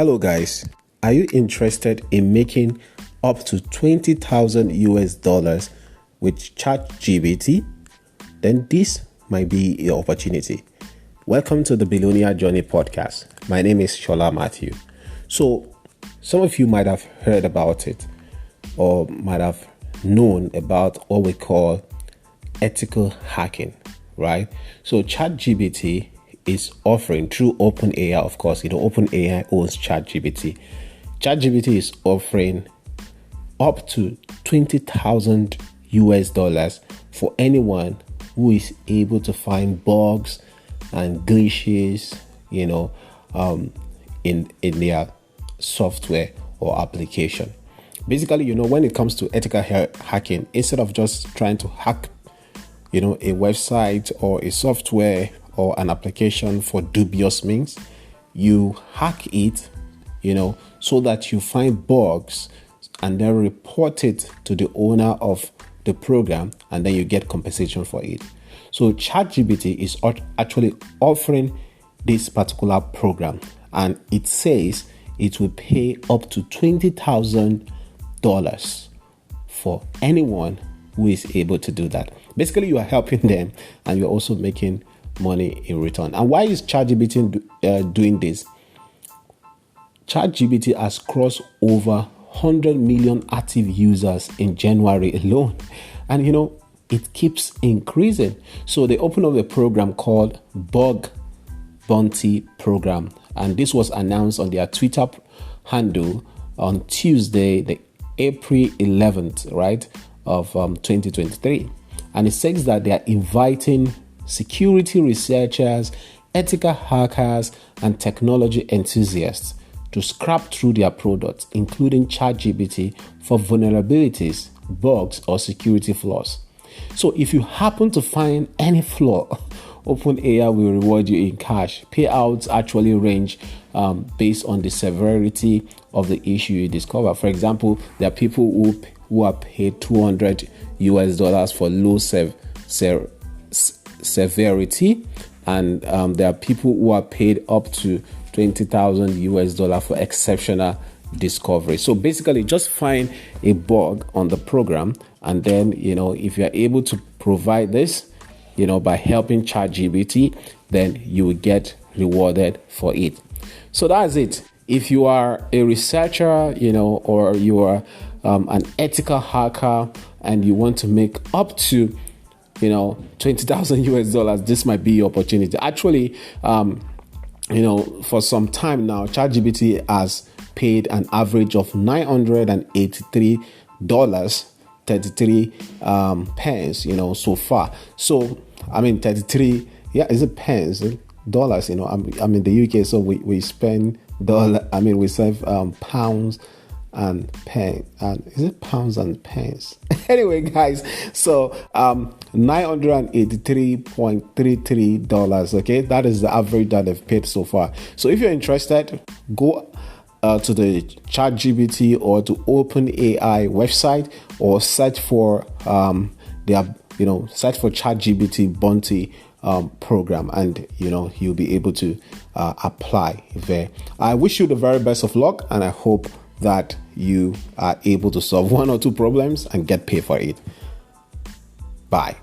Hello guys, are you interested in making up to $20,000 with ChatGPT? Then this might be your opportunity. Welcome to the Billionaire Journey podcast. My name is Shola Matthew. So some of you might have heard about it or might have known about what we call ethical hacking, right? So ChatGPT is offering through OpenAI, of course, OpenAI owns ChatGPT. ChatGPT is offering up to $20,000 for anyone who is able to find bugs and glitches, in their software or application. Basically, when it comes to ethical hacking, instead of just trying to hack, a website or a software or an application for dubious means, you hack it, so that you find bugs and then report it to the owner of the program, and then you get compensation for it. So ChatGPT is actually offering this particular program, and it says it will pay up to $20,000 for anyone who is able to do that. Basically, you are helping them and you're also making money in return. And why is ChatGPT doing this? ChatGPT has crossed over 100 million active users in January alone. And it keeps increasing. So they opened up a program called Bug Bounty Program. And this was announced on their Twitter handle on Tuesday, the April 11th, right, of 2023. And it says that they are inviting security researchers, ethical hackers, and technology enthusiasts to scrap through their products, including ChatGPT, for vulnerabilities, bugs, or security flaws. So if you happen to find any flaw, OpenAI will reward you in cash. Payouts actually range based on the severity of the issue you discover. For example, there are people who are paid $200 for low severity, and there are people who are paid up to $20,000 for exceptional discovery. So basically, just find a bug on the program, and then if you're able to provide this, by helping ChatGPT, then you will get rewarded for it. So that's it. If you are a researcher, or you are an ethical hacker, and you want to make up to $20,000, this might be your opportunity. Actually, for some time now, ChatGPT has paid an average of $983.33 pence, so far. So 33, is it pence? Dollars, I'm in the UK, so we spend we save pounds and pence. And is it pounds and pence? Anyway, guys, so $983.33. Okay, that is the average that they've paid so far. So if you're interested, go to the ChatGPT or to OpenAI website, or search for search for ChatGPT Bounty program, and you'll be able to apply there. I wish you the very best of luck, and I hope that you are able to solve one or two problems and get paid for it. Bye.